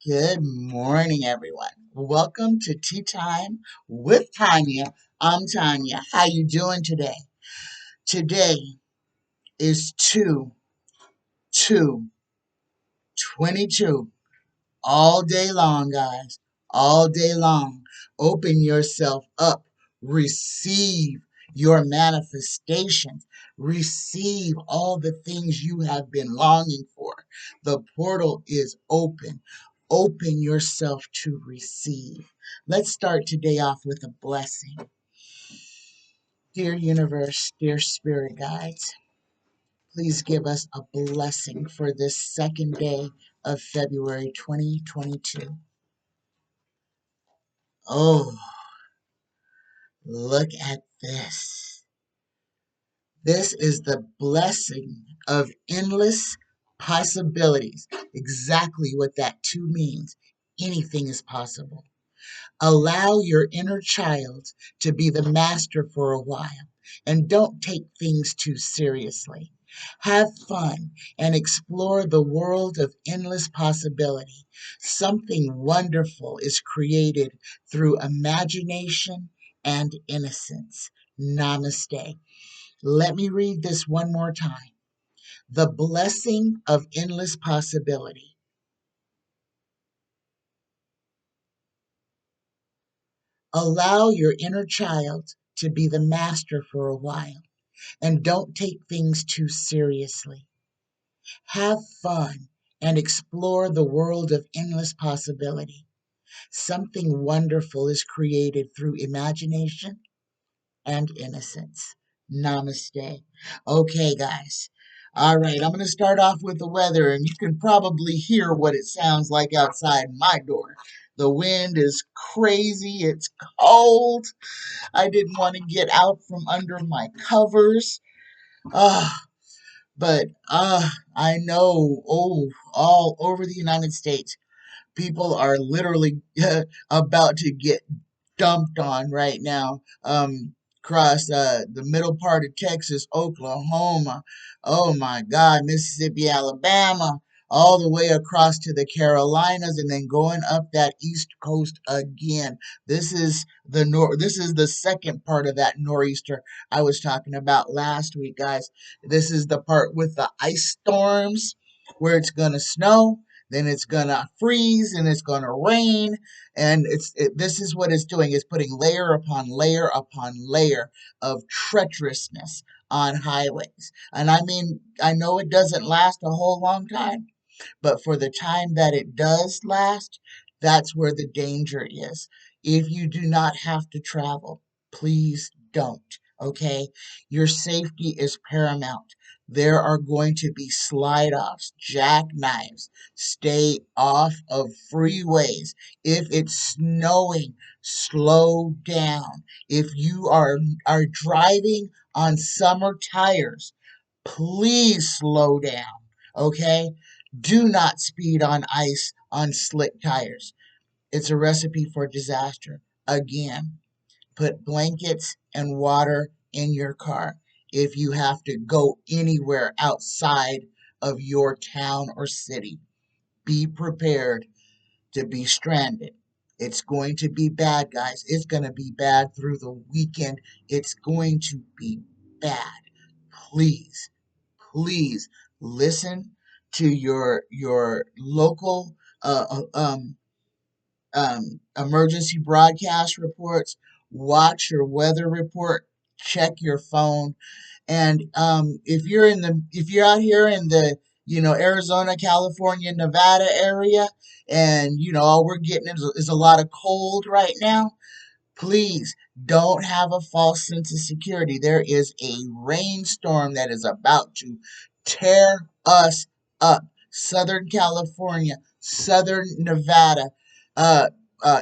Good morning, everyone. Welcome to Tea Time with Tanya. I'm Tanya. How you doing today? Today is 2/2/22. All day long, guys. All day long. Open yourself up. Receive your manifestations. Receive all the things you have been longing for. The portal is open. Open yourself to receive. Let's start today off with a blessing. Dear universe, dear spirit guides, please give us a blessing for this second day of February 2022. Oh, look at this. This is the blessing of endless possibilities. Exactly what that two means. Anything is possible. Allow your inner child to be the master for a while and don't take things too seriously. Have fun and explore the world of endless possibility. Something wonderful is created through imagination and innocence. Namaste. Let me read this one more time. The blessing of endless possibility. Allow your inner child to be the master for a while and don't take things too seriously. Have fun and explore the world of endless possibility. Something wonderful is created through imagination and innocence. Namaste. Okay, guys. All right, I'm going to start off with the weather, and you can probably hear what it sounds like outside my door. The wind is crazy. It's cold. I didn't want to get out from under my covers. Ah, but I know, all over the United States, people are literally about to get dumped on right now. Across the middle part of Texas, Oklahoma, oh my God, Mississippi, Alabama, all the way across to the Carolinas, and then going up that East Coast again. This is the second part of that nor'easter I was talking about last week, guys. This is the part with the ice storms where it's gonna snow, then it's gonna freeze, and it's gonna rain, and this is what it's doing. It's putting layer upon layer upon layer of treacherousness on highways. And I mean, I know it doesn't last a whole long time, but for the time that it does last, that's where the danger is. If you do not have to travel, please don't. Okay? Your safety is paramount. There are going to be slide offs, jackknives. Stay off of freeways. If it's snowing, slow down. If you are driving on summer tires, please slow down. Okay? Do not speed on ice on slick tires. It's a recipe for disaster. Again, put blankets and water in your car if you have to go anywhere outside of your town or city. Be prepared to be stranded. It's going to be bad, guys. It's going to be bad through the weekend. It's going to be bad. Please, please listen to your local emergency broadcast reports. Watch your weather report. Check your phone. And if you're out here in the Arizona, California, Nevada area, and all we're getting is a lot of cold right now, please don't have a false sense of security. There is a rainstorm that is about to tear us up. Southern California, Southern Nevada, uh,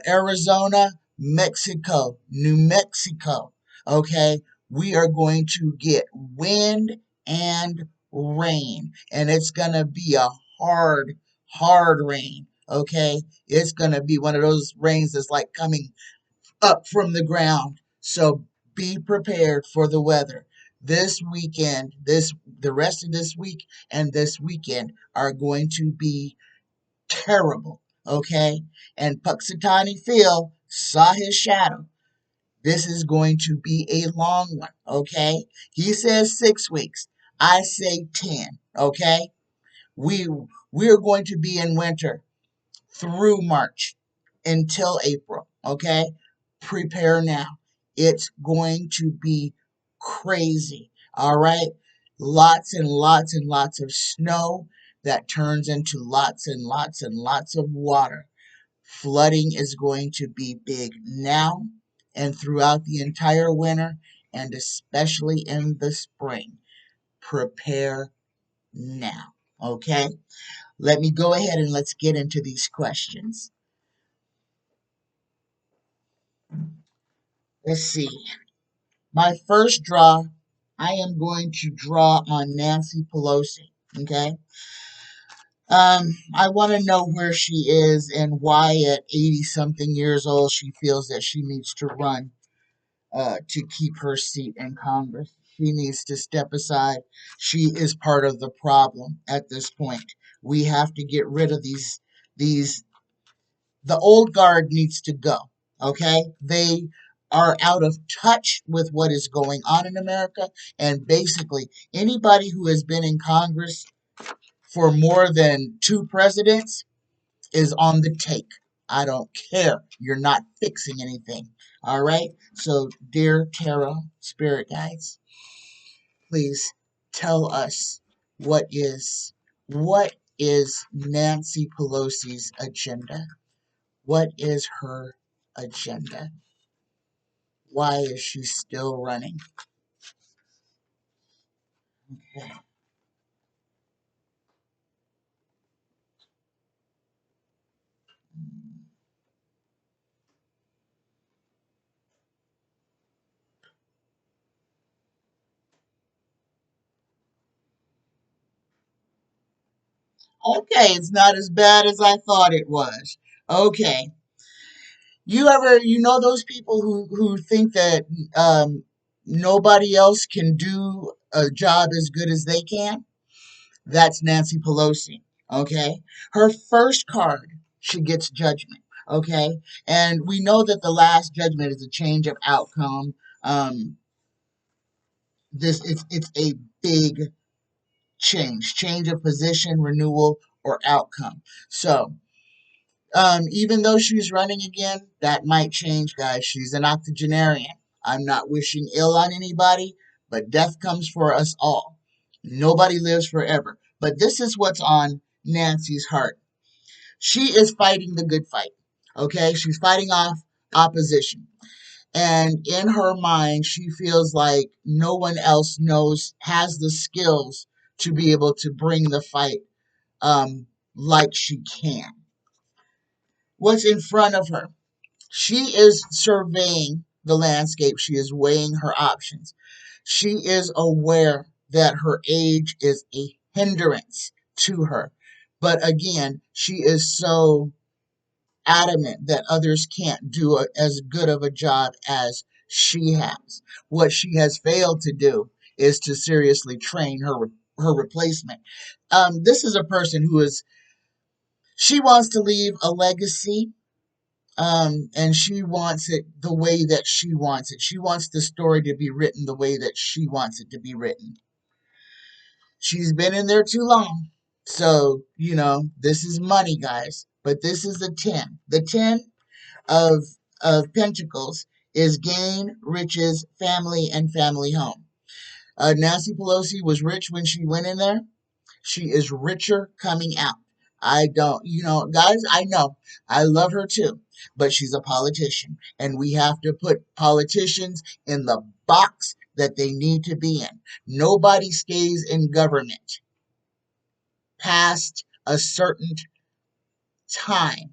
Arizona, Mexico, New Mexico. Okay, we are going to get wind and rain, and it's going to be a hard, hard rain. Okay, it's going to be one of those rains that's like coming up from the ground. So be prepared for the weather. This weekend, the rest of this week and this weekend are going to be terrible. okay? And Puxatani Phil saw his shadow. This is going to be a long one, okay? He says 6 weeks. I say 10, okay? We we're going to be in winter through March until April, okay? Prepare now. It's going to be crazy, all right? Lots and lots and lots of snow that turns into lots and lots and lots of water. Flooding is going to be big now and throughout the entire winter, and especially in the spring. Prepare now, okay? Let me go ahead and let's get into these questions. Let's see. My first draw, I am going to draw on Nancy Pelosi, okay? I want to know where she is and why at 80 something years old she feels that she needs to run to keep her seat in Congress. She needs to step aside. She is part of the problem at this point. We have to get rid of these the old guard needs to go. Okay? They are out of touch with what is going on in America, and basically anybody who has been in Congress for more than two presidents is on the take. I don't care. You're not fixing anything. All right? So, dear tarot spirit guides, please tell us what is Nancy Pelosi's agenda? What is her agenda? Why is she still running? Okay. Okay, it's not as bad as I thought it was. Okay. You know those people who think that nobody else can do a job as good as they can? That's Nancy Pelosi. Okay. Her first card, she gets judgment. Okay. And we know that the last judgment is a change of outcome. Um, it's a big change of position, renewal, or outcome. So even though she's running again, that might change, guys. She's an octogenarian. I'm not wishing ill on anybody, but death comes for us all. Nobody lives forever. But this is what's on Nancy's heart. She is fighting the good fight. Okay? She's fighting off opposition. And in her mind, she feels like no one else has the skills to be able to bring the fight like she can. What's in front of her? She is surveying the landscape. She is weighing her options. She is aware that her age is a hindrance to her. But again, she is so adamant that others can't do as good of a job as she has. What she has failed to do is to seriously train her replacement. This is a person she wants to leave a legacy, and she wants it the way that she wants it. She wants the story to be written the way that she wants it to be written. She's been in there too long. So, this is money, guys. But this is the 10. The 10 of Pentacles is gain, riches, family, and family home. Nancy Pelosi was rich when she went in there. She is richer coming out. I don't, guys, I know. I love her too. But she's a politician. And we have to put politicians in the box that they need to be in. Nobody stays in government past a certain time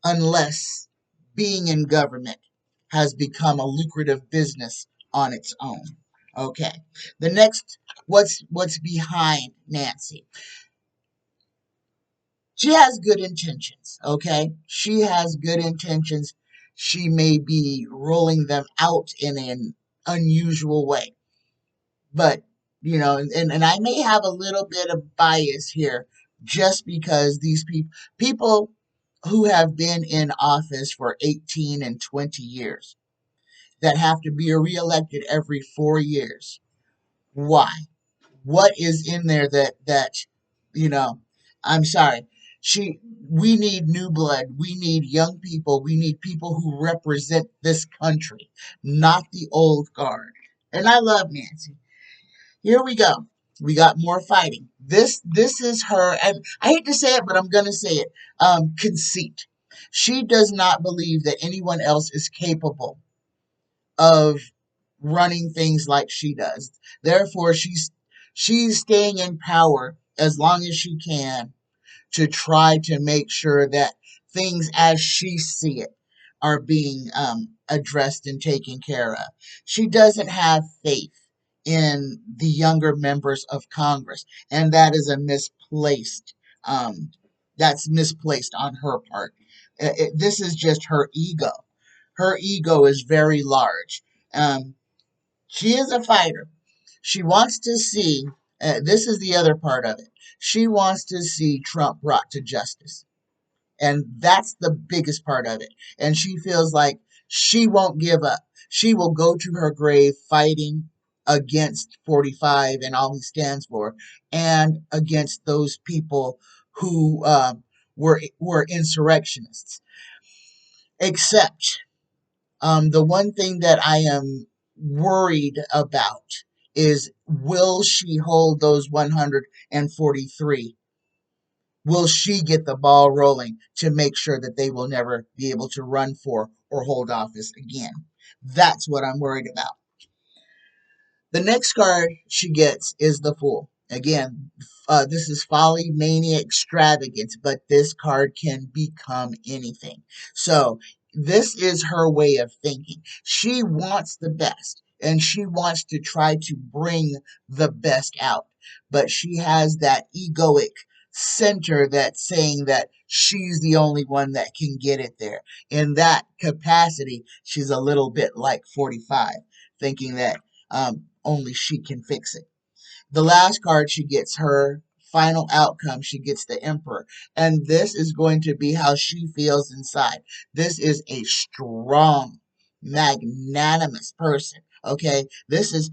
unless being in government has become a lucrative business on its own. Okay. The next, what's behind Nancy? She has good intentions, okay? She has good intentions. She may be rolling them out in an unusual way. But, and I may have a little bit of bias here, just because these people who have been in office for 18 and 20 years that have to be reelected every 4 years. Why? What is in there that you know? I'm sorry. She. We need new blood. We need young people. We need people who represent this country, not the old guard. And I love Nancy. Here we go. We got more fighting. This is her, and I hate to say it, but I'm gonna say it. Conceit. She does not believe that anyone else is capable of running things like she does. Therefore, she's staying in power as long as she can to try to make sure that things as she see it are being addressed and taken care of. She doesn't have faith in the younger members of Congress, and that is a misplaced. Um, that's misplaced on her part. This is just her ego. Her ego is very large. Um, she is a fighter. She wants to see, this is the other part of it. She wants to see Trump brought to justice. And that's the biggest part of it. And she feels like she won't give up. She will go to her grave fighting against 45 and all he stands for, and against those people who were insurrectionists. Except the one thing that I am worried about is, will she hold those 143? Will she get the ball rolling to make sure that they will never be able to run for or hold office again? That's what I'm worried about. The next card she gets is the Fool. Again, this is folly, mania, extravagance, but this card can become anything. So, this is her way of thinking. She wants the best, and she wants to try to bring the best out. But she has that egoic center that's saying that she's the only one that can get it there. In that capacity, she's a little bit like 45, thinking that only she can fix it. The last card she gets, her final outcome, she gets the Emperor. And this is going to be how she feels inside. This is a strong, magnanimous person. Okay? This is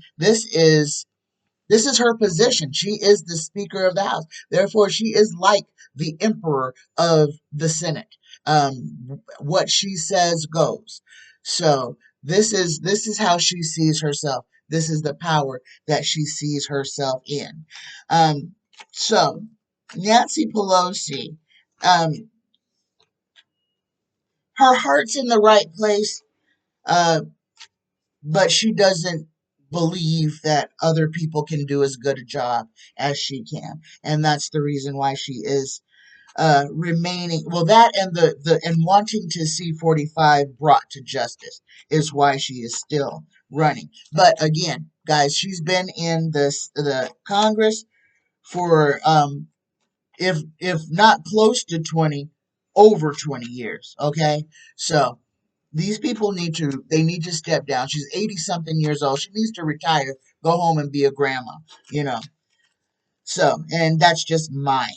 her position. She is the Speaker of the House. Therefore, she is like the Emperor of the Senate. What she says goes. So this is how she sees herself. This is the power that she sees herself in. Um, so Nancy Pelosi, um, her heart's in the right place. Uh, but she doesn't believe that other people can do as good a job as she can, and that's the reason why she is remaining. Well, that and the and wanting to see 45 brought to justice is why she is still running. But again, guys, she's been in the Congress for if not close to 20, over 20 years. Okay, so these people need to step down. She's 80 something years old. She needs to retire, go home and be a grandma, you know. So, and that's just my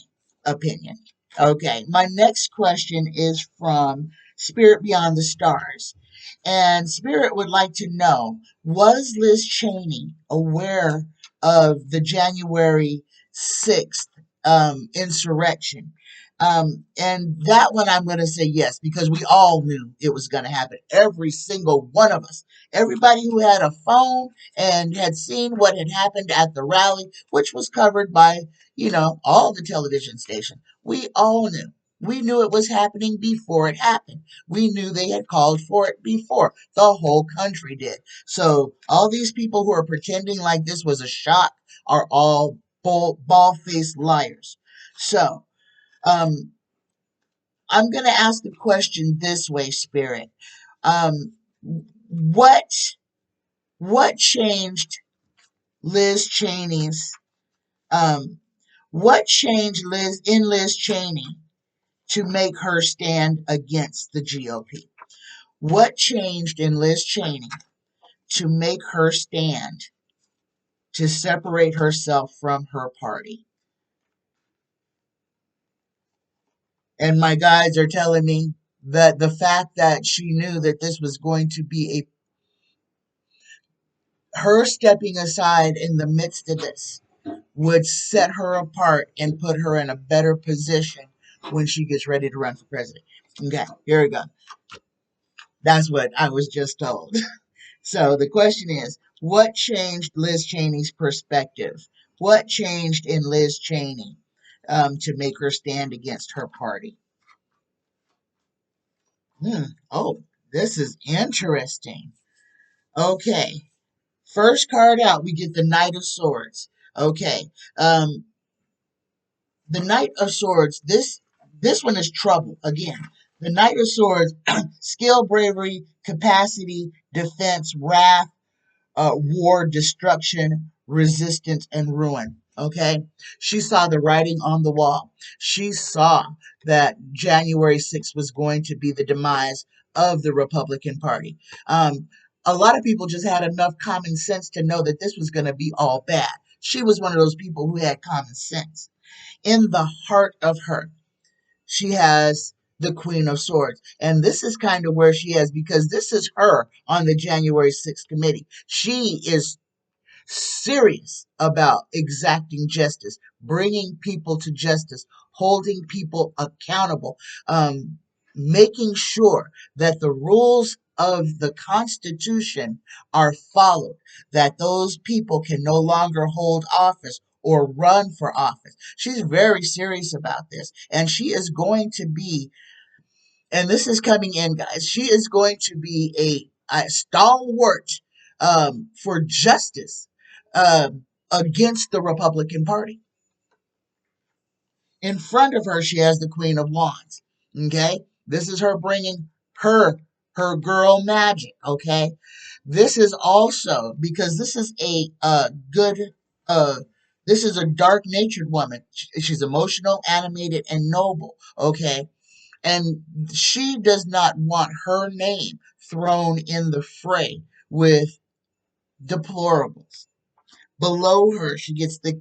opinion. Okay, my next question is from Spirit Beyond the Stars. And Spirit would like to know, was Liz Cheney aware of the January 6th insurrection? And that one I'm going to say yes, because we all knew it was going to happen. Every single one of us. Everybody who had a phone and had seen what had happened at the rally, which was covered by, all the television stations. We all knew. We knew it was happening before it happened. We knew they had called for it before. The whole country did. So all these people who are pretending like this was a shock are all bald-faced liars. So, um, I'm going to ask the question this way, Spirit. Um, what what changed Liz Cheney's um, what changed Liz Cheney to make her stand against the GOP? What changed in Liz Cheney to make her stand to separate herself from her party? And my guides are telling me that the fact that she knew that this was going to be her stepping aside in the midst of this would set her apart and put her in a better position when she gets ready to run for president. Okay, here we go. That's what I was just told. So the question is, what changed Liz Cheney's perspective? What changed in Liz Cheney to make her stand against her party? Oh, this is interesting. Okay, first card out, we get the Knight of Swords. Okay, the Knight of Swords. This one is trouble again. The Knight of Swords: skill, bravery, capacity, defense, wrath, war, destruction, resistance, and ruin. Okay, she saw the writing on the wall. She saw that January 6th was going to be the demise of the Republican Party. A lot of people just had enough common sense to know that this was going to be all bad. She was one of those people who had common sense. In the heart of her, she has the Queen of Swords. And this is kind of where she is, because this is her on the January 6th committee. She is serious about exacting justice, bringing people to justice, holding people accountable, making sure that the rules of the Constitution are followed, that those people can no longer hold office or run for office. She's very serious about this, and she is going to be, and this is coming in, guys, she is going to be a stalwart for justice against the Republican Party. In front of her, she has the Queen of Wands. Okay, this is her bringing her girl magic. Okay, this is also because this is a good this is a dark natured woman. She's emotional, animated, and noble. Okay, and she does not want her name thrown in the fray with deplorables. Below her, she gets the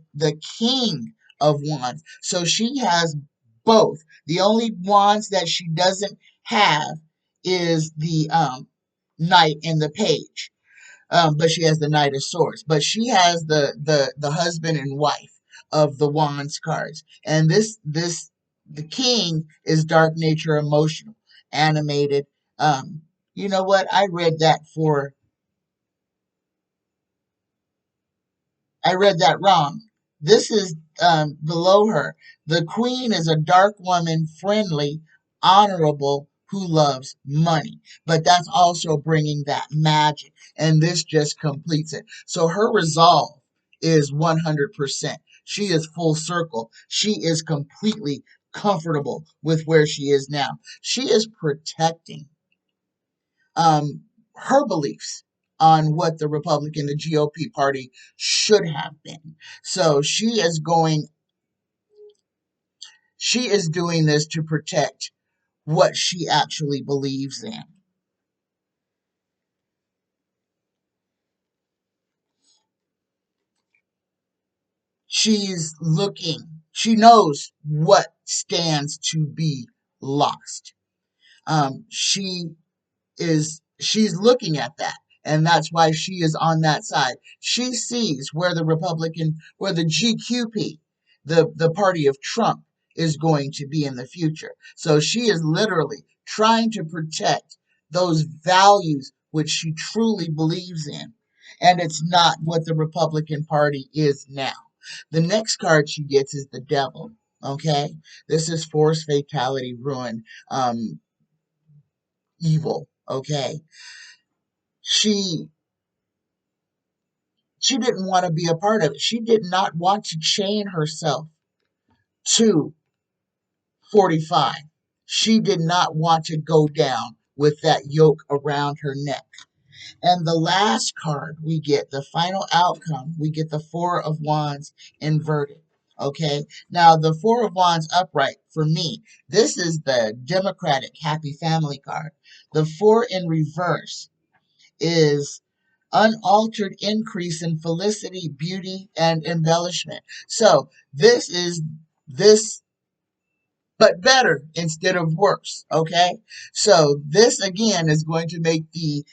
King of Wands. So she has both. The only wands that she doesn't have is the Knight and the Page. But she has the Knight of Swords. But she has the husband and wife of the Wands cards. And the King is dark nature, emotional, animated. You know what? I read that wrong. This is below her. The Queen is a dark woman, friendly, honorable, who loves money. But that's also bringing that magic. And this just completes it. So her resolve is 100%. She is full circle. She is completely comfortable with where she is now. She is protecting her beliefs on what the Republican, the GOP party should have been. So she is doing this to protect what she actually believes in. She knows what stands to be lost. She's looking at that, and that's why she is on that side. She sees where the GQP, the party of Trump, is going to be in the future. So she is literally trying to protect those values which she truly believes in, and it's not what the Republican Party is now. The next card she gets is the Devil. Okay, this is force, fatality, ruin, evil. Okay, she she didn't want to be a part of it. She did not want to chain herself to 45. She did not want to go down with that yoke around her neck. And the last card we get, the final outcome, we get the Four of Wands inverted. Okay, now the Four of Wands upright, for me, this is the Democratic Happy Family card. The Four in reverse is unaltered increase in felicity, beauty, and embellishment. So this but better instead of worse. Okay, so this again is going to make the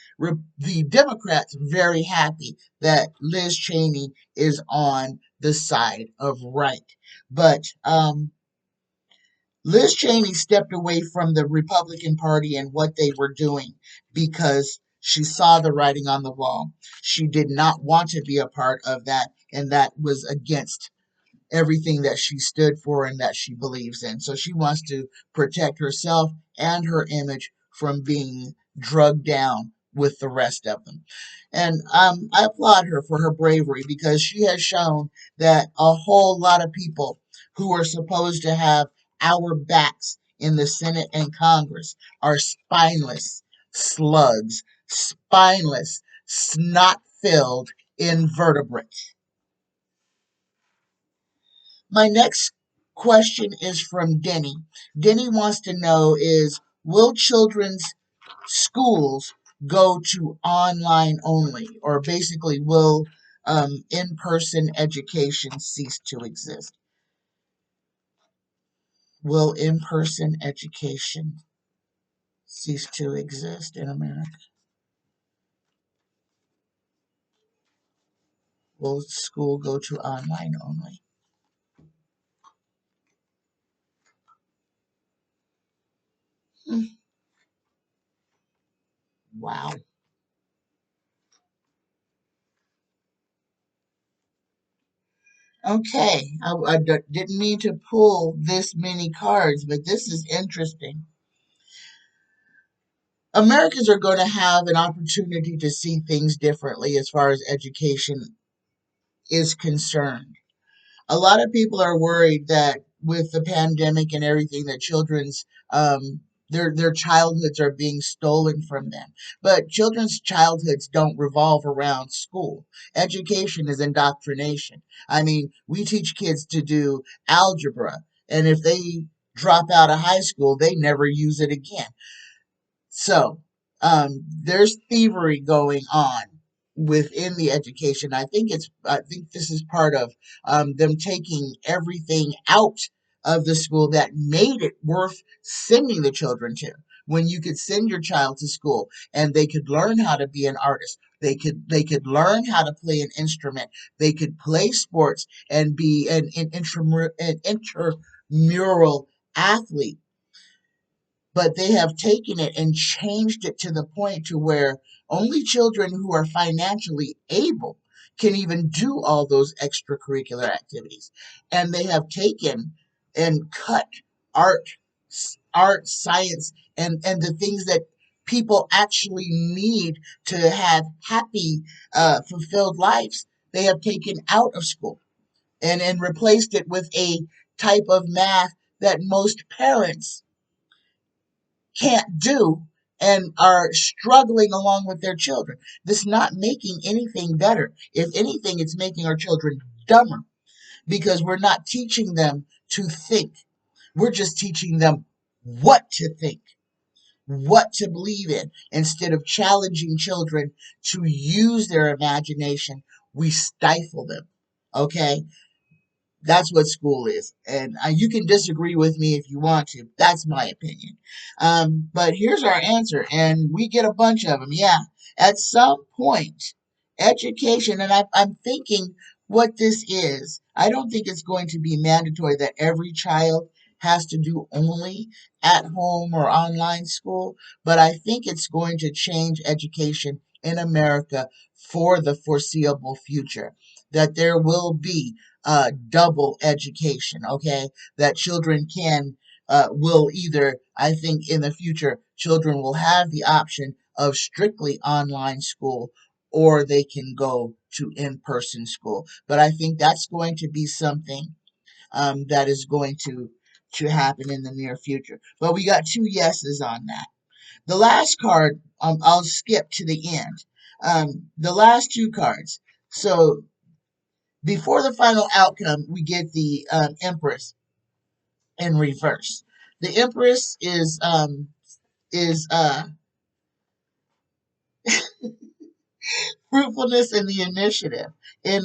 Democrats very happy that Liz Cheney is on the side of right. But Liz Cheney stepped away from the Republican Party and what they were doing because she saw the writing on the wall. She did not want to be a part of that, and that was against everything that she stood for and that she believes in. So she wants to protect herself and her image from being drugged down with the rest of them. And I applaud her for her bravery because she has shown that a whole lot of people who are supposed to have our backs in the Senate and Congress are spineless slugs, spineless, snot filled invertebrates. My next question is from Denny. Denny wants to know is, will children's schools go to online only, or basically will in-person education cease to exist? Will in-person education cease to exist in America? Will school go to online only? Hmm. Wow. Okay, didn't mean to pull this many cards, but this is interesting. Americans are going to have an opportunity to see things differently as far as education is concerned. A lot of people are worried that with the pandemic and everything, that children's their childhoods are being stolen from them. But children's childhoods don't revolve around school. Education is indoctrination. I mean, we teach kids to do algebra, and if they drop out of high school, they never use it again. So there's thievery going on within the education. I think this is part of them taking everything out of the school that made it worth sending the children to. When you could send your child to school and they could learn how to be an artist, they could learn how to play an instrument, they could play sports and be an intramural athlete, but they have taken it and changed it to the point to where only children who are financially able can even do all those extracurricular activities. And they have taken and cut art, art, science, and the things that people actually need to have happy, fulfilled lives. They have taken out of school and replaced it with a type of math that most parents can't do and are struggling along with their children. This is not making anything better. If anything, it's making our children dumber because we're not teaching them to think. We're just teaching them what to think, what to believe in. Instead of challenging children to use their imagination, we stifle them. Okay? That's what school is. And you can disagree with me if you want to. That's my opinion. But here's our answer, and we get a bunch of them. Yeah. At some point, education, and I'm thinking what this is. I don't think it's going to be mandatory that every child has to do only at home or online school, but I think it's going to change education in America for the foreseeable future. That there will be double education, okay? That children will either, I think in the future, children will have the option of strictly online school or they can go to in-person school. But I think that's going to be something that is going to happen in the near future. But we got two yeses on that. The last card, I'll skip to the end. The last two cards. So before the final outcome, we get the Empress in reverse. The Empress is fruitfulness and the initiative. In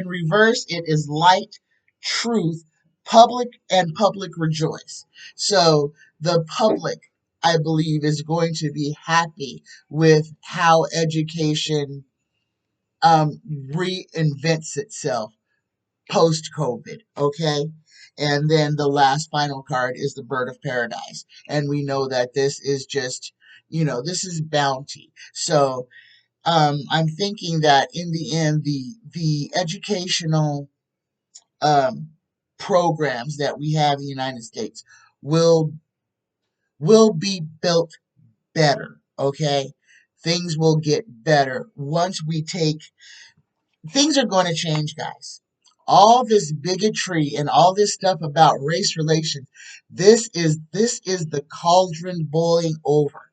reverse, it is light, truth, Public and public rejoice. So the public, I believe, is going to be happy with how education reinvents itself post COVID, okay? And then the last final card is the Bird of Paradise. And we know that this is just, this is bounty. So I'm thinking that in the end, the educational um, programs that we have in the United States will will be built better, okay? Things will get better once we take things are going to change, guys. All this bigotry and all this stuff about race relations, this is the cauldron boiling over.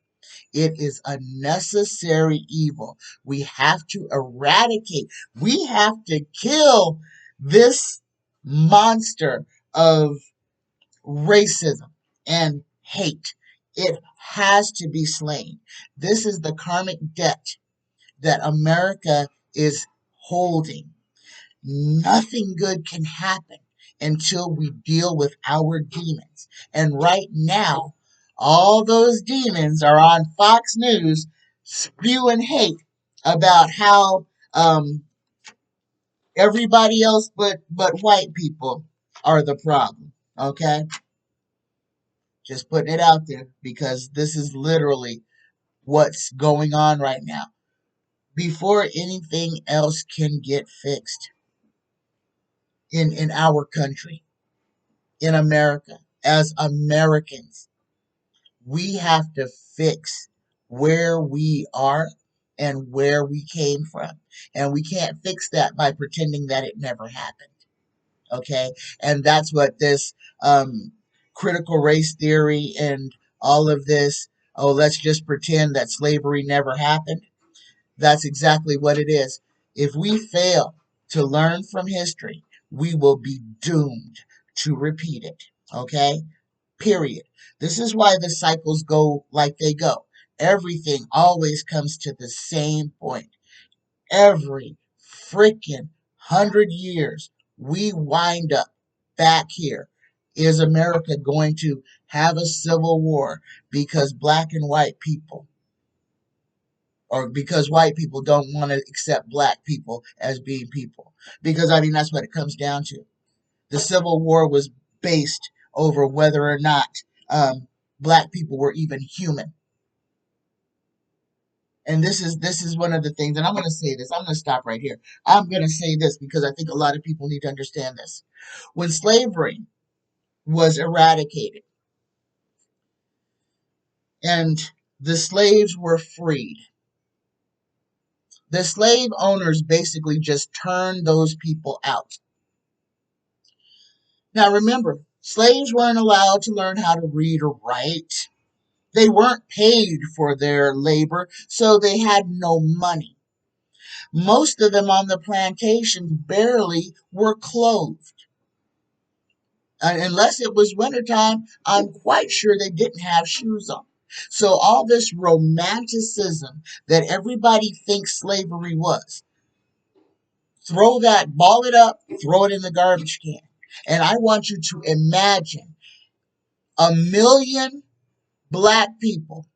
It is a necessary evil. We have to eradicate. We have to kill this monster of racism and hate. It has to be slain. This is the karmic debt that America is holding. Nothing good can happen until we deal with our demons. And right now, all those demons are on Fox News spewing hate about how everybody else but white people are the problem. Okay? Just putting it out there because this is literally what's going on right now. Before anything else can get fixed in our country, in America, as Americans, we have to fix where we are and where we came from. And we can't fix that by pretending that it never happened. Okay? And that's what this critical race theory and all of this, oh, let's just pretend that slavery never happened. That's exactly what it is. If we fail to learn from history, we will be doomed to repeat it. Okay? Period. This is why the cycles go like they go. Everything always comes to the same point. Every freaking 100 years, we wind up back here. Is America going to have a civil war because black and white people, or because white people don't want to accept black people as being people? Because, I mean, that's what it comes down to. The Civil War was based over whether or not black people were even human. And this is one of the things, and I'm going to say this. I'm going to stop right here. I'm going to say this because I think a lot of people need to understand this. When slavery was eradicated and the slaves were freed, the slave owners basically just turned those people out. Now remember, slaves weren't allowed to learn how to read or write. They weren't paid for their labor, so they had no money. Most of them on the plantations barely were clothed. Unless it was wintertime, I'm quite sure they didn't have shoes on. So all this romanticism that everybody thinks slavery was, ball it up, throw it in the garbage can. And I want you to imagine 1 million black people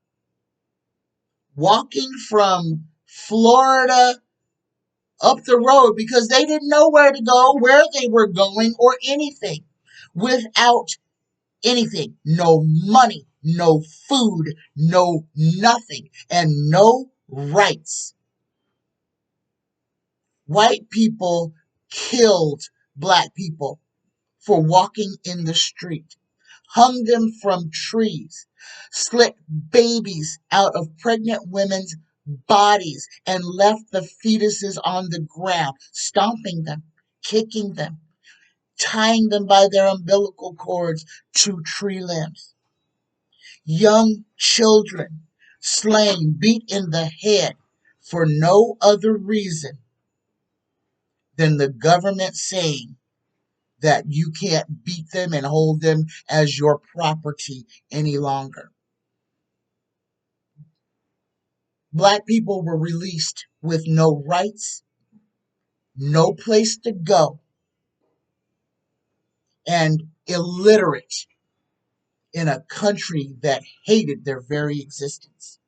walking from Florida up the road because they didn't know where to go, where they were going, or anything, without anything. No money, no food, no nothing, and no rights. White people killed black people for walking in the street, hung them from trees, slit babies out of pregnant women's bodies, and left the fetuses on the ground, stomping them, kicking them, tying them by their umbilical cords to tree limbs. Young children slain, beat in the head for no other reason than the government saying that you can't beat them and hold them as your property any longer. Black people were released with no rights, no place to go, and illiterate in a country that hated their very existence.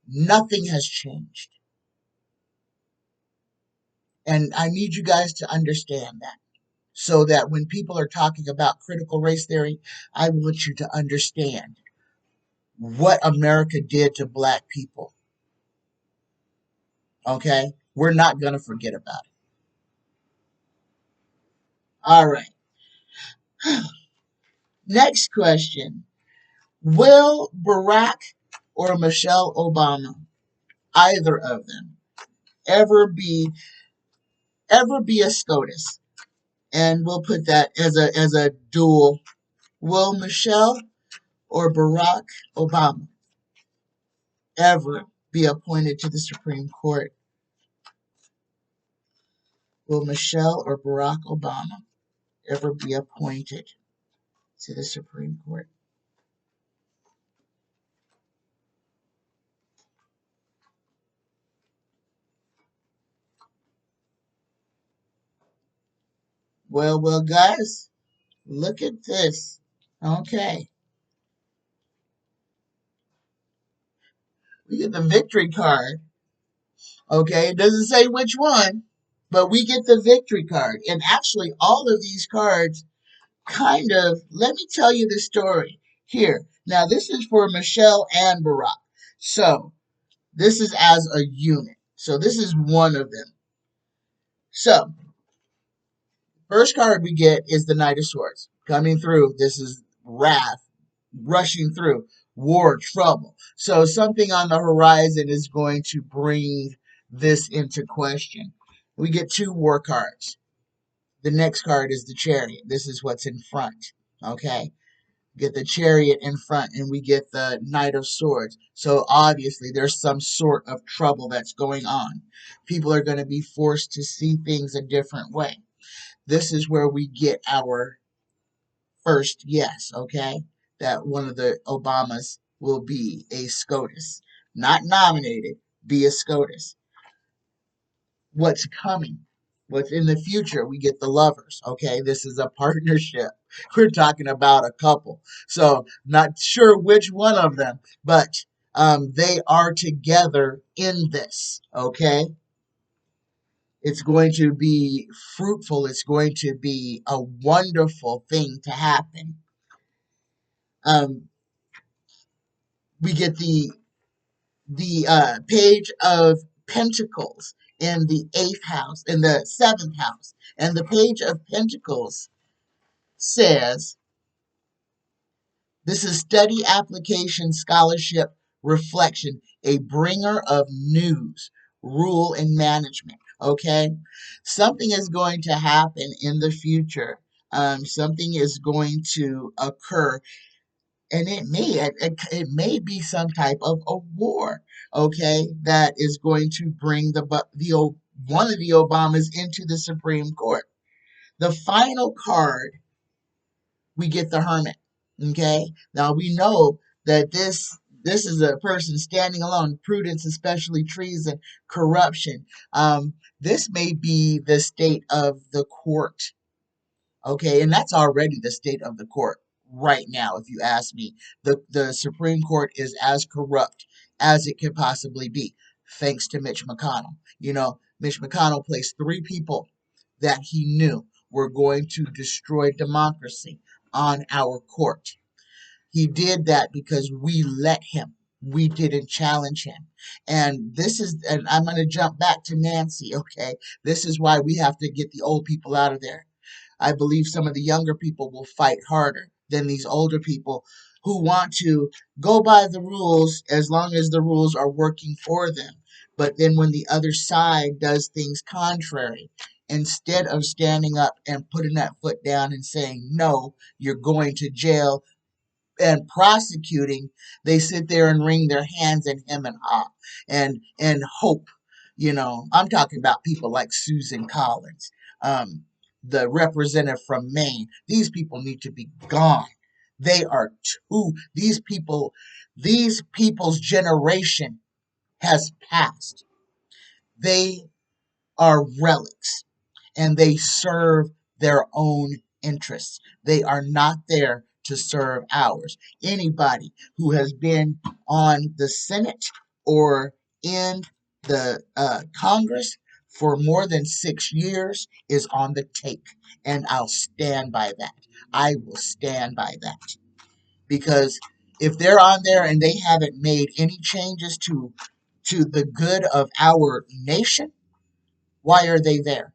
Nothing has changed. And I need you guys to understand that. So that when people are talking about critical race theory, I want you to understand what America did to black people. Okay? We're not going to forget about it. All right. Next question. Will Barack or Michelle Obama, either of them, ever be a SCOTUS? And we'll put that as a dual. Will Michelle or Barack Obama ever be appointed to the Supreme Court? Will Michelle or Barack Obama ever be appointed to the Supreme Court? Well, guys, look at this. Okay. We get the victory card. Okay, it doesn't say which one, but we get the victory card. And actually, all of these cards kind of, let me tell you the story here. Now, this is for Michelle and Barack. So, this is as a unit. So, this is one of them. So, first card we get is the Knight of Swords. Coming through, this is wrath, rushing through, war, trouble. So, something on the horizon is going to bring this into question. We get two war cards. The next card is the Chariot. This is what's in front. Okay? Get the Chariot in front, and we get the Knight of Swords. So obviously there's some sort of trouble that's going on. People are going to be forced to see things a different way. This is where we get our first yes, okay? That one of the Obamas will be a SCOTUS. Not nominated, be a SCOTUS. What's coming? What's in the future? We get the lovers, okay? This is a partnership. We're talking about a couple. So, not sure which one of them, but they are together in this, okay? It's going to be fruitful. It's going to be a wonderful thing to happen. Um, we get the page of Pentacles in the 8th house, in the 7th house. And the page of Pentacles says, this is study, application, scholarship, reflection, a bringer of news, rule, and management. Okay? Something is going to happen in the future. Something is going to occur, and it may be some type of a war, okay, that is going to bring one of the Obamas into the Supreme Court. The final card, we get the Hermit. Okay, now we know that this is a person standing alone. Prudence, especially treason, corruption. This may be the state of the court. Okay, and that's already the state of the court right now, if you ask me. The Supreme Court is as corrupt as it can possibly be, thanks to Mitch McConnell. You know, Mitch McConnell placed three people that he knew were going to destroy democracy on our court. He did that because we let him. We didn't challenge him. And I'm going to jump back to Nancy, okay? This is why we have to get the old people out of there. I believe some of the younger people will fight harder than these older people who want to go by the rules as long as the rules are working for them. But then when the other side does things contrary, instead of standing up and putting that foot down and saying, no, you're going to jail, and prosecuting, they sit there and wring their hands and hem and haw and hope. You know, I'm talking about people like Susan Collins, the representative from Maine. These people need to be gone. They are these people's generation has passed. They are relics. and they serve their own interests. They are not there to serve ours. Anybody who has been on the Senate or in the Congress for more than 6 years is on the take, and I'll stand by that. I will stand by that because if they're on there and they haven't made any changes to the good of our nation, why are they there?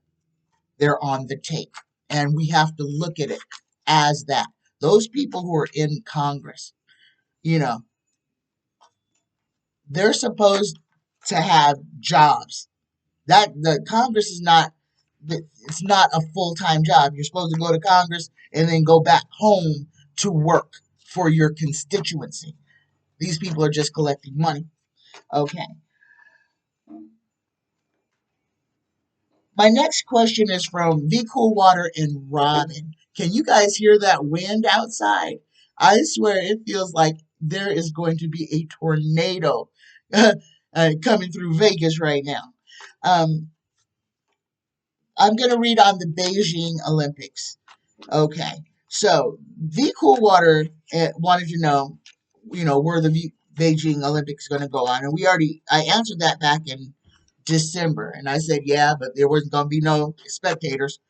They're on the take. And we have to look at it as that. Those people who are in Congress, you know, they're supposed to have jobs. That the Congress is not it's not a full-time job. You're supposed to go to Congress and then go back home to work for your constituency. These people are just collecting money. Okay. My next question is from vcoolwater and Robin. Can you guys hear that wind outside? I swear it feels like there is going to be a tornado coming through Vegas right now. Um, I'm going to read on the Beijing Olympics. Okay, so vcoolwater wanted to know, where the Beijing Olympics going to go on, and I answered that back in December, and I said, yeah, but there wasn't going to be no spectators.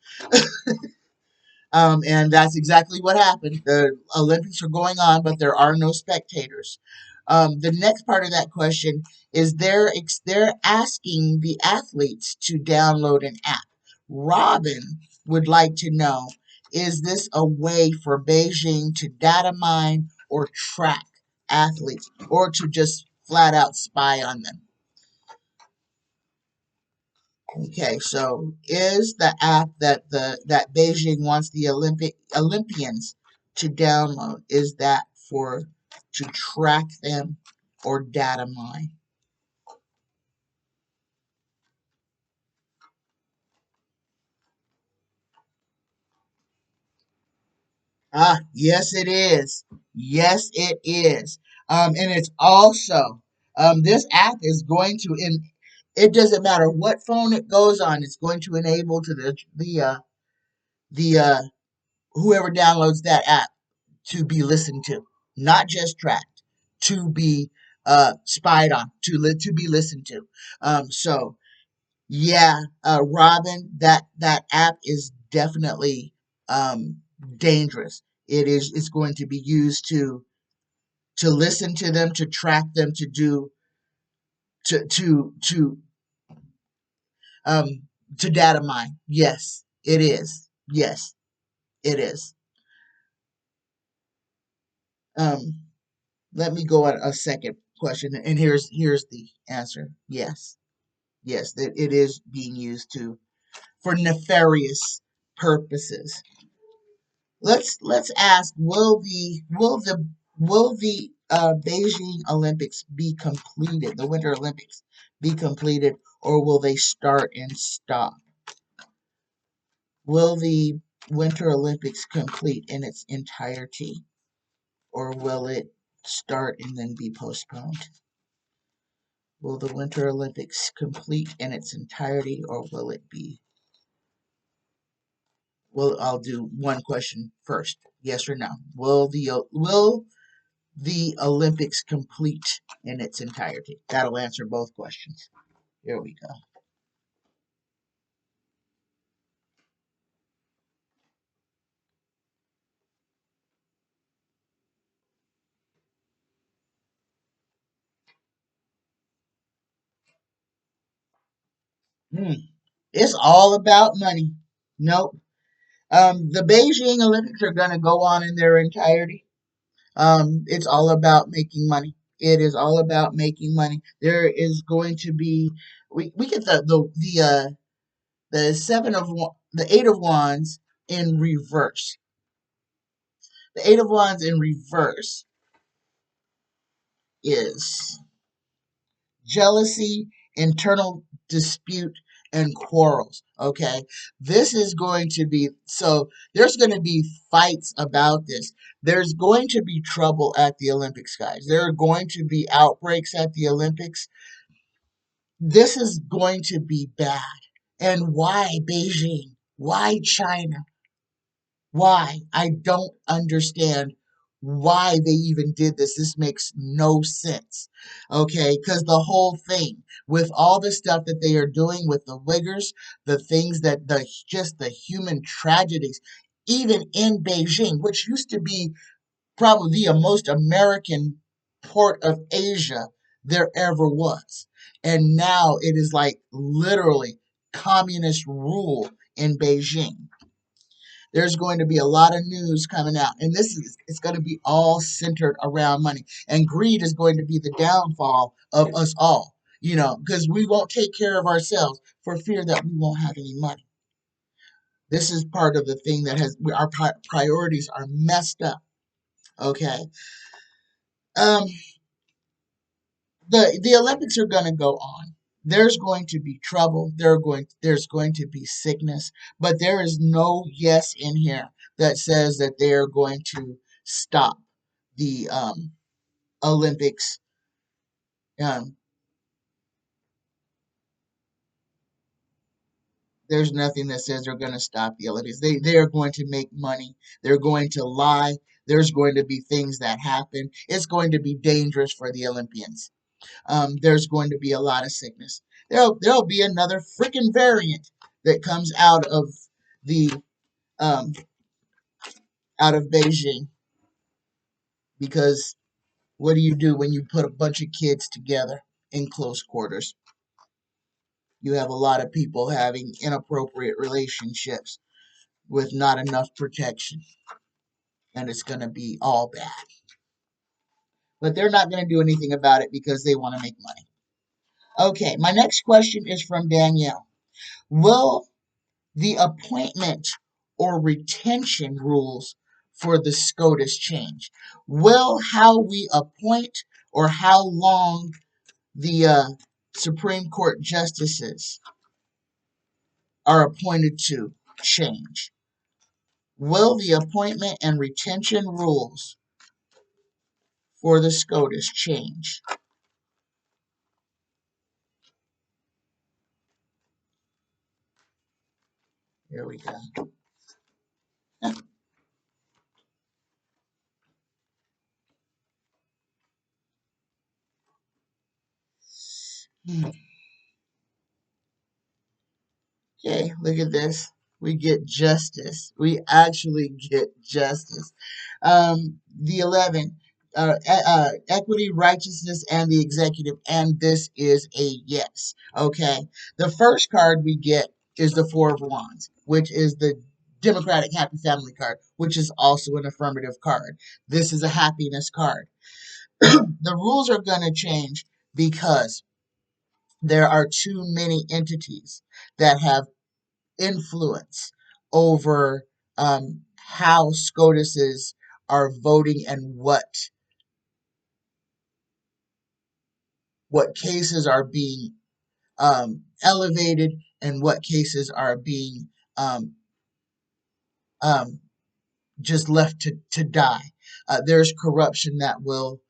And that's exactly what happened. The Olympics are going on, but there are no spectators. The next part of that question is they're asking the athletes to download an app. Robin would like to know, is this a way for Beijing to data mine or track athletes or to just flat out spy on them? Okay, so is the app that Beijing wants the Olympians to download, is that for to track them or data mine? Ah, yes it is. Yes it is. And it's also this app is going to it doesn't matter what phone it goes on, it's going to enable to the whoever downloads that app to be listened to, not just tracked, to be spied on, to be listened to. So yeah, Robin, that app is definitely dangerous. It's going to be used to listen to them, to track them, to do to um to data mine. Yes, it is. Yes, it is. Um, Let me go on a second question, and here's the answer. Yes, yes, it is being used to for nefarious purposes. Let's ask: will the Beijing Olympics be completed? The Winter Olympics be completed, or will they start and stop? Will the Winter Olympics complete in its entirety, or will it start and then be postponed? Will the Winter Olympics complete in its entirety, or will it be? Well, I'll do one question first. Yes or no? Will the Olympics complete in its entirety? That'll answer both questions. Here we go. Hmm. It's all about money. Nope. The Beijing Olympics are going to go on in their entirety. It's all about making money. It is all about making money. There is going to be we get the the eight of wands in reverse. The eight of wands in reverse is jealousy, internal dispute, and quarrels. Okay, this is going to be so. There's going to be fights about this. There's going to be trouble at the Olympics, guys. There are going to be outbreaks at the Olympics. This is going to be bad. And why Beijing? Why China? Why? I don't understand why they even did this. This makes no sense. Okay, because the whole thing with all the stuff that they are doing with the Uyghurs, the things that the human tragedies, even in Beijing, which used to be probably the most American port of Asia there ever was. And now it is like literally communist rule in Beijing. There's going to be a lot of news coming out, and this is it's going to be all centered around money. And greed is going to be the downfall of us all, because we won't take care of ourselves for fear that we won't have any money. This is part of the thing that has our priorities are messed up. Okay. Um, the Olympics are going to go on. There's going to be trouble. There's going to be sickness, but there is no yes in here that says that they are going to stop the Olympics. Um, there's nothing that says they're going to stop the Olympics. They are going to make money. They're going to lie. There's going to be things that happen. It's going to be dangerous for the Olympians. There's going to be a lot of sickness. There'll be another freaking variant that comes the um, out of Beijing, because what do you do when you put a bunch of kids together in close quarters? You have a lot of people having inappropriate relationships with not enough protection, and it's going to be all bad. But they're not going to do anything about it because they want to make money. Okay, my next question is from Danielle. Will the appointment or retention rules for the SCOTUS change? Will how we appoint or how long the Supreme Court justices are appointed to change? Will the appointment and retention rules for the SCOTUS change? Here we go. Okay, look at this. We get justice. We actually get justice. The 11, equity, righteousness, and the executive. And this is a yes. Okay. The first card we get is the Four of Wands, which is the Democratic Happy Family card, which is also an affirmative card. This is a happiness card. The rules are going to change because there are too many entities that have influence over how SCOTUSs are voting and what cases are being elevated and what cases are being um, um, just left to die. There's corruption that will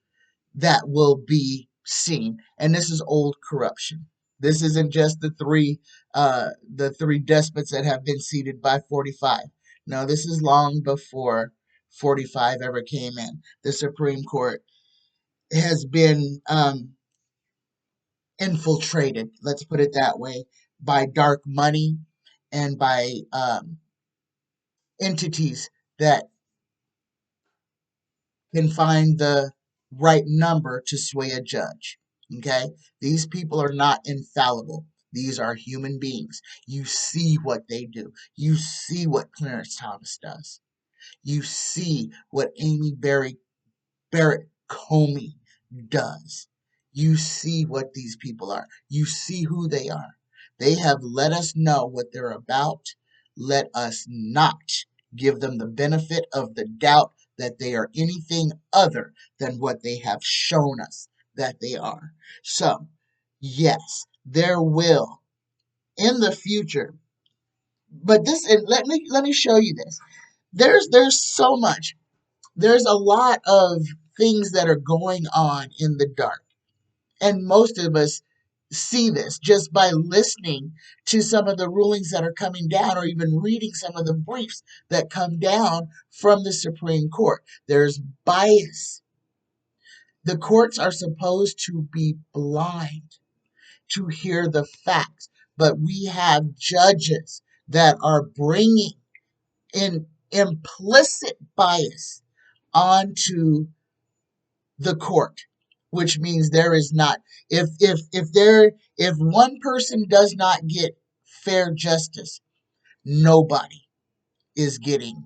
be seen, and this is old corruption. This isn't just the three despots that have been seated by 45. No, this is long before 45 ever came in. The Supreme Court has been infiltrated, let's put it that way, by dark money and by entities that can find the right number to sway a judge. Okay? These people are not infallible. These are human beings. You see what they do. You see what Clarence Thomas does. You see what Amy Barrett Comey does. You see what these people are. You see who they are. They have let us know what they're about. Let us not give them the benefit of the doubt that they are anything other than what they have shown us that they are. So, yes, there will in the future, but this and let me show you this. There's so much. There's a lot of things that are going on in the dark. And most of us see this just by listening to some of the rulings that are coming down or even reading some of the briefs that come down from the Supreme Court. There's bias. The courts are supposed to be blind to hear the facts, but we have judges that are bringing in implicit bias onto the court, which means there is not, if one person does not get fair justice, nobody is getting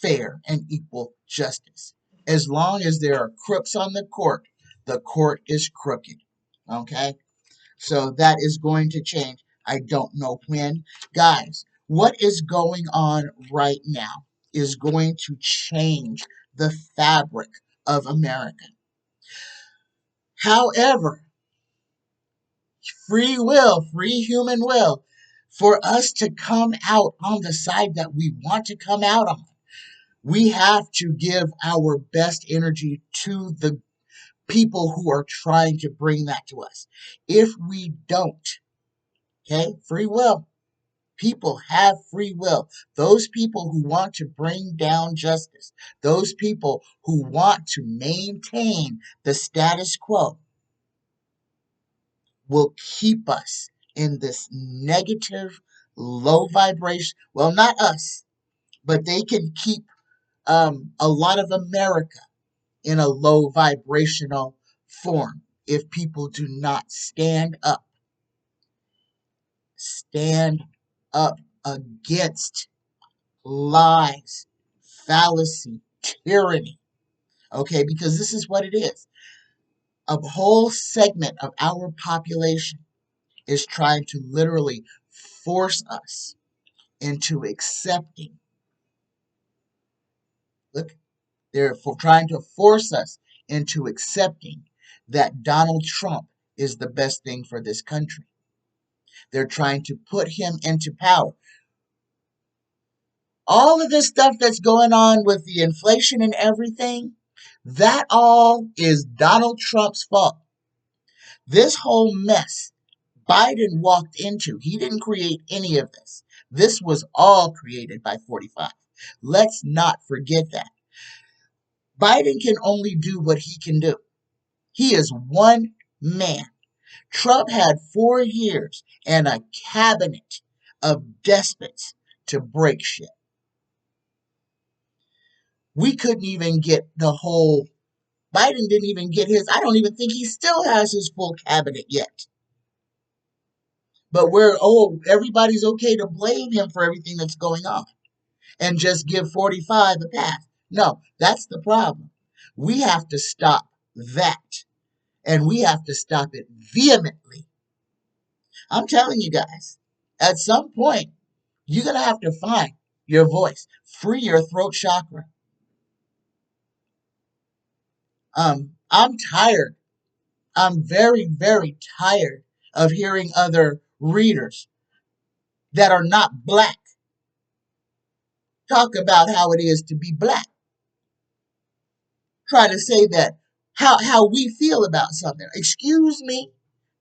fair and equal justice. As long as there are crooks on the court is crooked. Okay? So that is going to change. I don't know when. Guys, what is going on right now is going to change the fabric of America. However, free will, free human will, for us to come out on the side that we want to come out on, we have to give our best energy to the people who are trying to bring that to us. If we don't, okay, free will. People have free will. Those people who want to bring down justice, those people who want to maintain the status quo, will keep us in this negative, low vibration. Well, not us, but they can keep a lot of America in a low vibrational form if people do not stand up. Stand up against lies, fallacy, tyranny. Okay, because this is what it is. A whole segment of our population is trying to literally force us into accepting. Look, they're trying to force us into accepting that Donald Trump is the best thing for this country. They're trying to put him into power. All of this stuff that's going on with the inflation and everything, that all is Donald Trump's fault. This whole mess Biden walked into, he didn't create any of this. This was all created by 45. Let's not forget that. Biden can only do what he can do. He is one man. Trump had 4 years and a cabinet of despots to break shit. We couldn't even get the whole, Biden didn't even get his, I don't even think he still has his full cabinet yet. But everybody's okay to blame him for everything that's going on and just give 45 a pass. No, that's the problem. We have to stop that. And we have to stop it vehemently. I'm telling you guys, at some point, you're going to have to find your voice. Free your throat chakra. I'm tired. I'm very, very tired of hearing other readers that are not black talk about how it is to be black. Try to say that how we feel about something. Excuse me.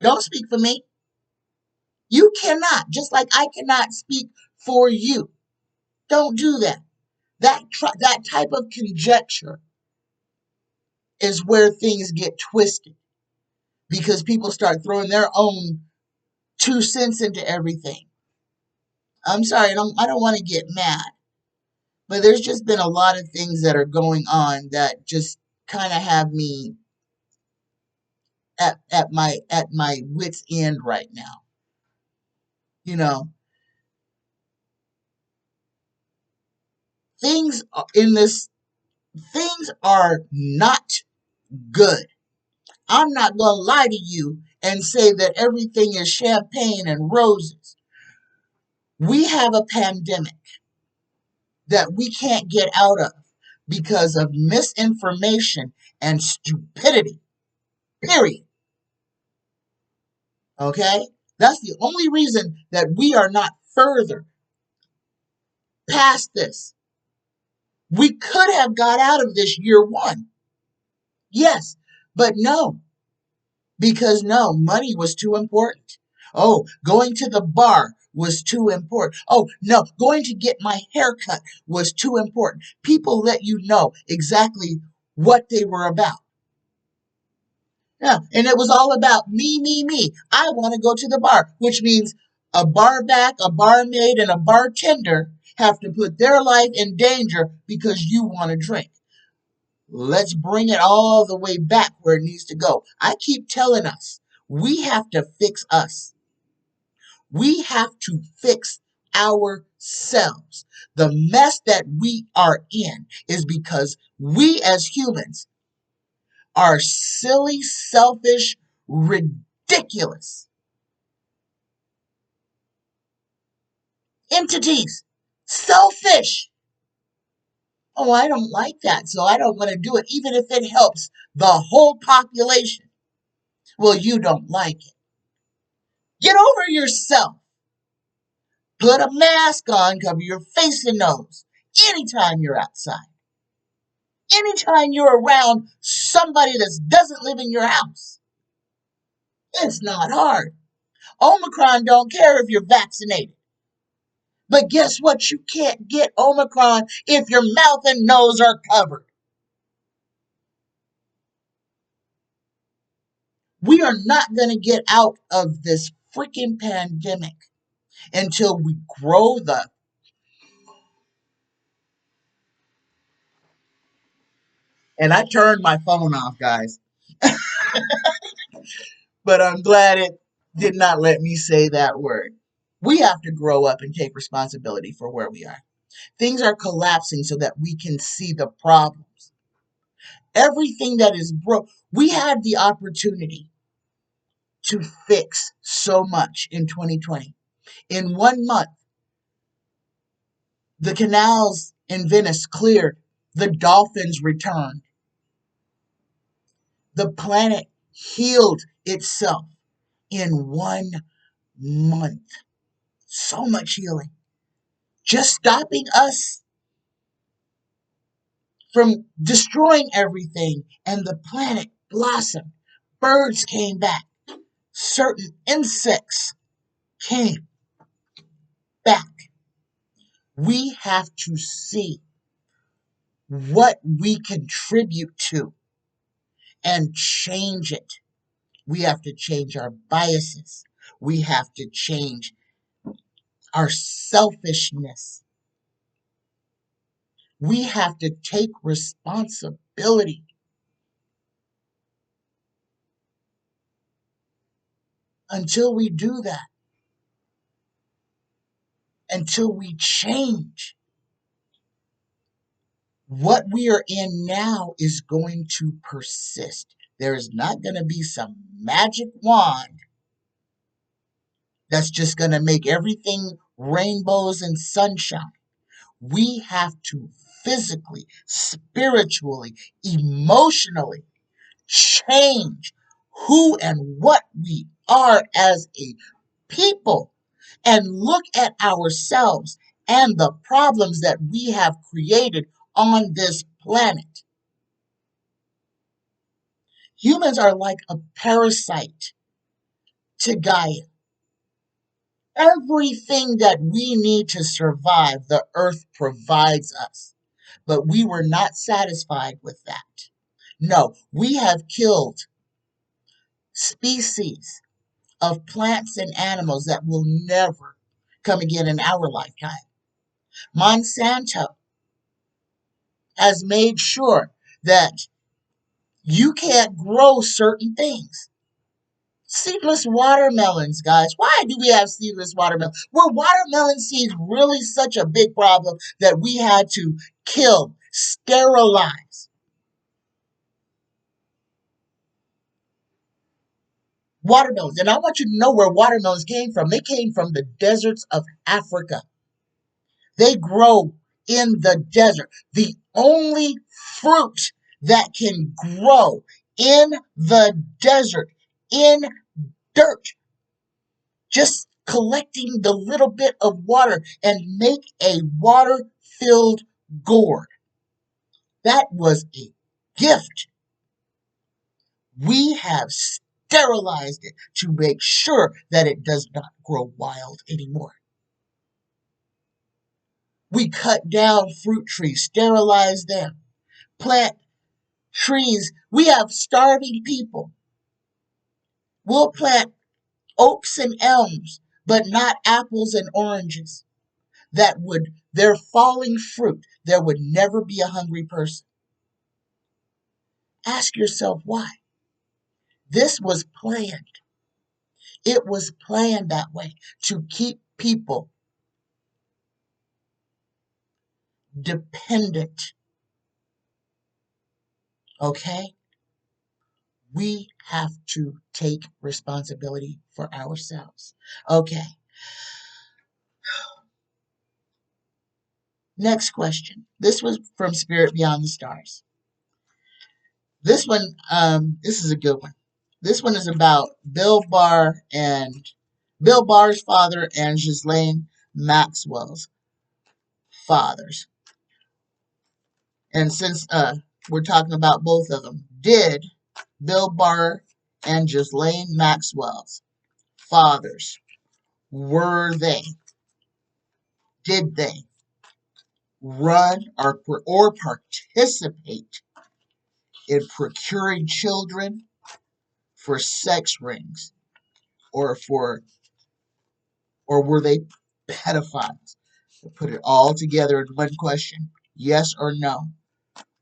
Don't speak for me. You cannot, just like I cannot speak for you. Don't do that. That type of conjecture is where things get twisted because people start throwing their own 2 cents into everything. I'm sorry, I don't want to get mad, but there's just been a lot of things that are going on that just kind of have me at my wit's end right now. You know, things in this things are not good. I'm not going to lie to you and say that everything is champagne and roses. We have a pandemic that we can't get out of because of misinformation and stupidity. Period. Okay? That's the only reason that we are not further past this. We could have got out of this year 1. Yes, but no. because no, money was too important. Oh, going to the bar was too important. Oh, no, going to get my hair cut was too important. People let you know exactly what they were about. Yeah, and it was all about me, me, me. I want to go to the bar, which means a bar back, a barmaid, and a bartender have to put their life in danger because you want to drink. Let's bring it all the way back where it needs to go. I keep telling us, we have to fix us. We have to fix ourselves. The mess that we are in is because we as humans are silly, selfish, ridiculous entities. Selfish. Oh, I don't like that, so I don't want to do it, even if it helps the whole population. Well, you don't like it. Get over yourself. Put a mask on, cover your face and nose anytime you're outside. Anytime you're around somebody that doesn't live in your house. It's not hard. Omicron don't care if you're vaccinated. But guess what? You can't get Omicron if your mouth and nose are covered. We are not going to get out of this freaking pandemic until we grow the... And I turned my phone off, guys. But I'm glad it did not let me say that word. We have to grow up and take responsibility for where we are. Things are collapsing so that we can see the problems. Everything that is broke, we had the opportunity to fix so much in 2020. In 1 month, the canals in Venice cleared, the dolphins returned, the planet healed itself in 1 month. So much healing. Just stopping us from destroying everything, and the planet blossomed. Birds came back. Certain insects came back. We have to see what we contribute to and change it. We have to change our biases. We have to change our selfishness. We have to take responsibility. Until we do that, until we change, what we are in now is going to persist. There is not going to be some magic wand that's just going to make everything rainbows and sunshine. We have to physically, spiritually, emotionally change who and what we are as a people and look at ourselves and the problems that we have created on this planet. Humans are like a parasite to Gaia. Everything that we need to survive, the earth provides us. But we were not satisfied with that. No, we have killed species of plants and animals that will never come again in our lifetime. Monsanto has made sure that you can't grow certain things. Seedless watermelons, guys. Why do we have seedless watermelons? Were watermelon seeds really such a big problem that we had to kill, sterilize watermelons? And I want you to know where watermelons came from. They came from the deserts of Africa. They grow in the desert. The only fruit that can grow in the desert, in dirt, just collecting the little bit of water and make a water-filled gourd. That was a gift. We have sterilized it to make sure that it does not grow wild anymore. We cut down fruit trees, sterilize them, plant trees. We have starving people. We'll plant oaks and elms, but not apples and oranges. They're falling fruit. There would never be a hungry person. Ask yourself why. This was planned. It was planned that way to keep people dependent. Okay? We have to take responsibility for ourselves. Okay. Next question. This was from Spirit Beyond the Stars. This one, this is a good one. This one is about Bill Barr's father and Ghislaine Maxwell's fathers. And since we're talking about both of them, did Bill Barr and Ghislaine Maxwell's fathers, did they run or participate in procuring children for sex rings, or were they pedophiles? Put it all together in one question. Yes or no?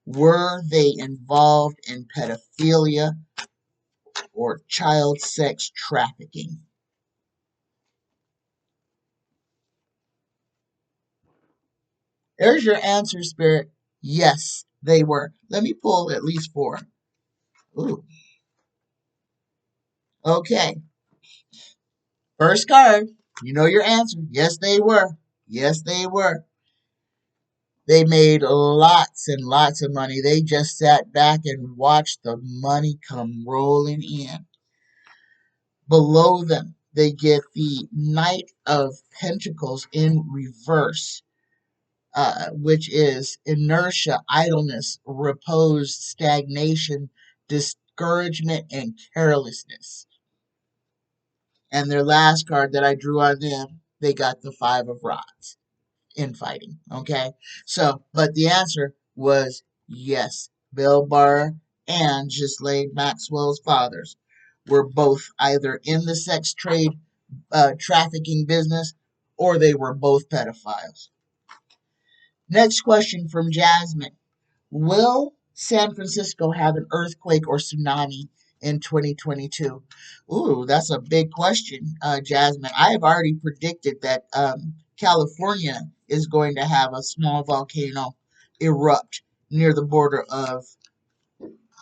Were they involved in pedophilia or child sex trafficking? There's your answer, Spirit. Yes, they were. Let me pull at least four. Ooh. Okay. First card. You know your answer. Yes, they were. Yes, they were. They made lots and lots of money. They just sat back and watched the money come rolling in. Below them, they get the Knight of Pentacles in reverse, which is inertia, idleness, repose, stagnation, discouragement, and carelessness. And their last card that I drew on them, they got the Five of Rods. Infighting. Okay, so but the answer was yes. Bill Barr and Ghislaine Maxwell's fathers were both either in the sex trade, trafficking business, or they were both pedophiles. Next question from Jasmine. Will San Francisco have an earthquake or tsunami in 2022? Ooh, that's a big question, Jasmine. I have already predicted that California is going to have a small volcano erupt near the border of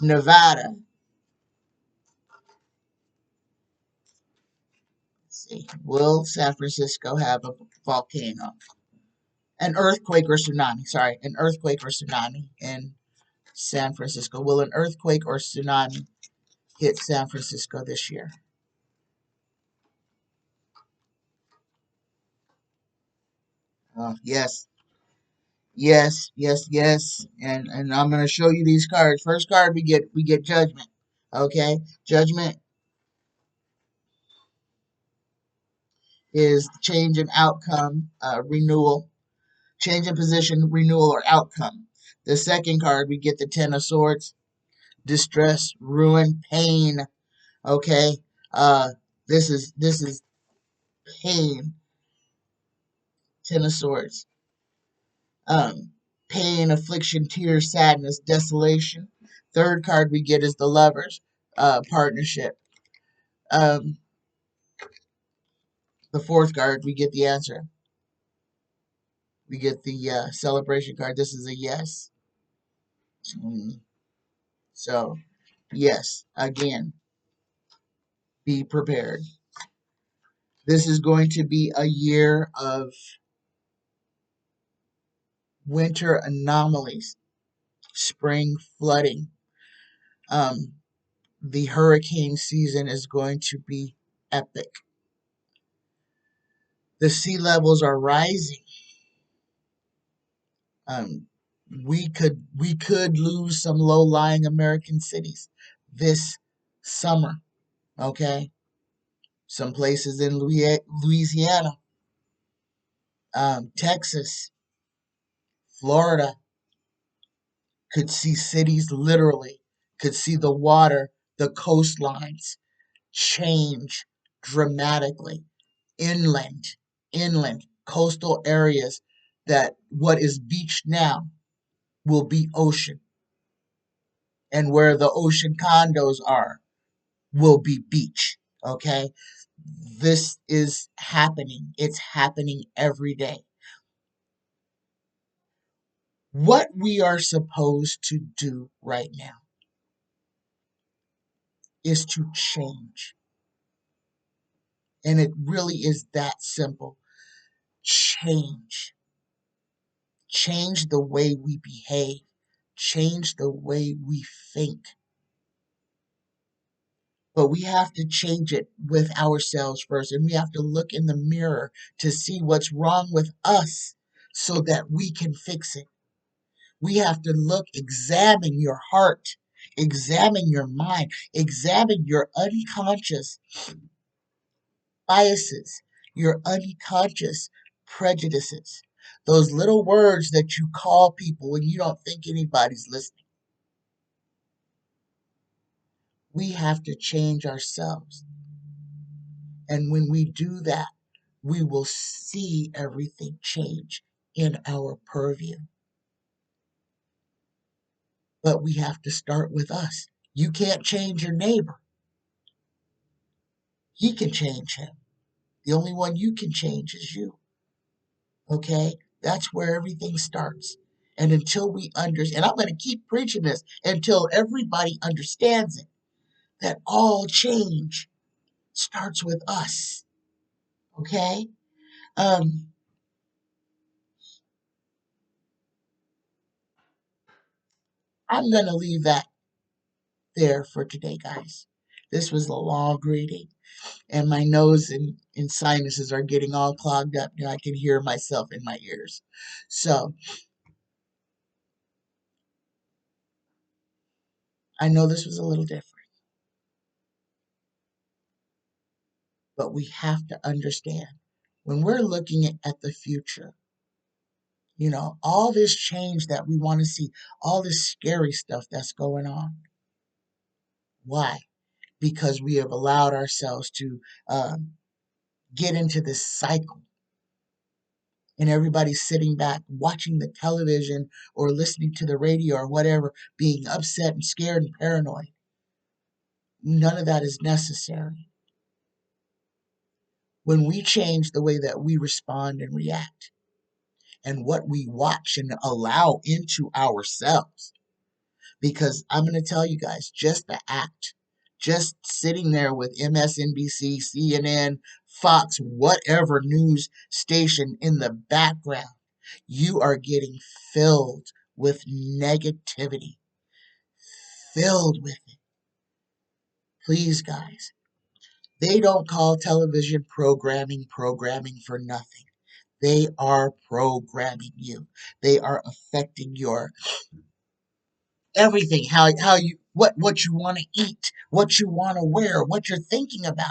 Nevada. Let's see. Will San Francisco have a volcano? An earthquake or tsunami. Sorry, an earthquake or tsunami in San Francisco. Will an earthquake or tsunami hit San Francisco this year? Yes, yes, yes, yes. And I'm gonna show you these cards. First card we get Judgment. Okay, Judgment is change in outcome, renewal, change in position, renewal, or outcome. The second card we get the Ten of Swords, distress, ruin, pain. Okay, this is pain. Ten of Swords. Um, pain, affliction, tears, sadness, desolation. Third card we get is the Lovers, partnership. Um, the fourth card we get the answer. We get the celebration card. This is a yes. So, yes, again, be prepared. This is going to be a year of winter anomalies, spring flooding. Um, the hurricane season is going to be epic. The sea levels are rising. Um, we could lose some low-lying American cities this summer. Okay? Some places in Louisiana, Texas, Florida, could see cities literally, could see the water, the coastlines change dramatically. Inland, coastal areas that what is beach now will be ocean. And where the ocean condos are will be beach. Okay? This is happening. It's happening every day. What we are supposed to do right now is to change. And it really is that simple. Change. Change the way we behave. Change the way we think. But we have to change it with ourselves first. And we have to look in the mirror to see what's wrong with us so that we can fix it. We have to look, examine your heart, examine your mind, examine your unconscious biases, your unconscious prejudices, those little words that you call people when you don't think anybody's listening. We have to change ourselves. And when we do that, we will see everything change in our purview. But we have to start with us. You can't change your neighbor. He can change him. The only one you can change is you. Okay? That's where everything starts. And until we understand, and I'm going to keep preaching this until everybody understands it, that all change starts with us. Okay? Um, I'm going to leave that there for today, guys. This was a long reading, and my nose and sinuses are getting all clogged up. Now I can hear myself in my ears. So, I know this was a little different, but we have to understand when we're looking at the future, all this change that we want to see, all this scary stuff that's going on. Why? Because we have allowed ourselves to get into this cycle. And everybody's sitting back watching the television or listening to the radio or whatever, being upset and scared and paranoid. None of that is necessary. When we change the way that we respond and react and what we watch and allow into ourselves, because I'm going to tell you guys, just the act, just sitting there with MSNBC, CNN, Fox, whatever news station in the background, you are getting filled with negativity, filled with it. Please, guys, they don't call television programming for nothing. They are programming you. They are affecting your everything, how you what you want to eat, what you want to wear, what you're thinking about,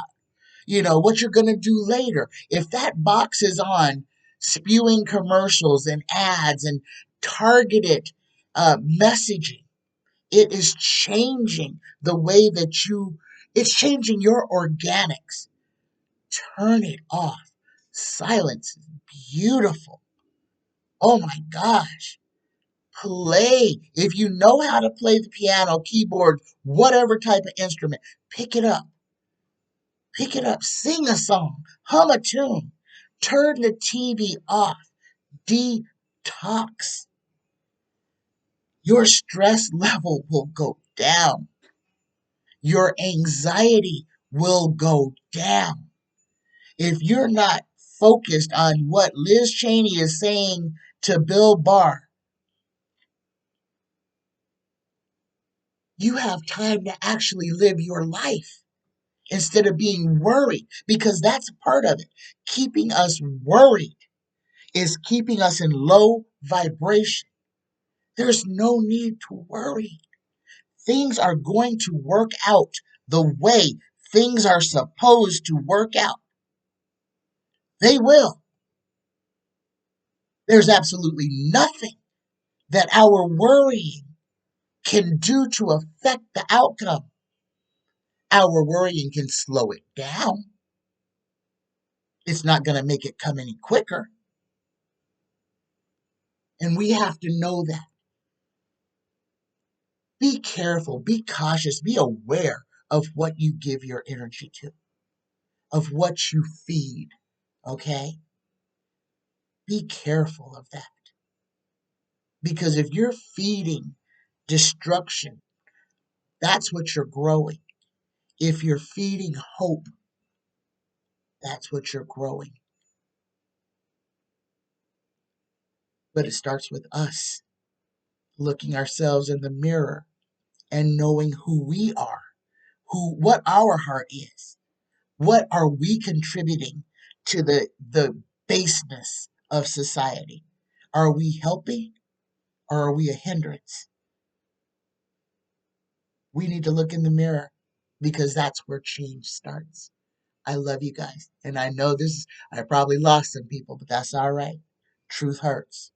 what you're going to do later. If that box is on spewing commercials and ads and targeted messaging, it is changing the way that it's changing your organics. Turn it off. Silence is beautiful. Oh my gosh. Play. If you know how to play the piano, keyboard, whatever type of instrument, pick it up. Pick it up. Sing a song. Hum a tune. Turn the TV off. Detox. Your stress level will go down. Your anxiety will go down. If you're not focused on what Liz Cheney is saying to Bill Barr, you have time to actually live your life instead of being worried, because that's part of it. Keeping us worried is keeping us in low vibration. There's no need to worry. Things are going to work out the way things are supposed to work out, they will. There's absolutely nothing that our worrying can do to affect the outcome. Our worrying can slow it down. It's not going to make it come any quicker. And we have to know that. Be careful, be cautious, be aware of what you give your energy to, of what you feed, okay? Be careful of that. Because if you're feeding destruction, that's what you're growing. If you're feeding hope, that's what you're growing. But it starts with us looking ourselves in the mirror and knowing who we are, what our heart is. What are we contributing to the baseness of society? Are we helping or are we a hindrance? We need to look in the mirror because that's where change starts. I love you guys. And I know I probably lost some people, but that's all right. Truth hurts.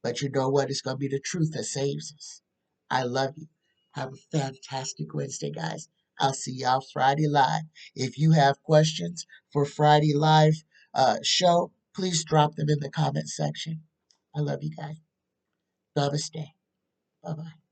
But you know what? It's going to be the truth that saves us. I love you. Have a fantastic Wednesday, guys. I'll see y'all Friday live. If you have questions for Friday live show, please drop them in the comment section. I love you guys. Namaste. Bye-bye.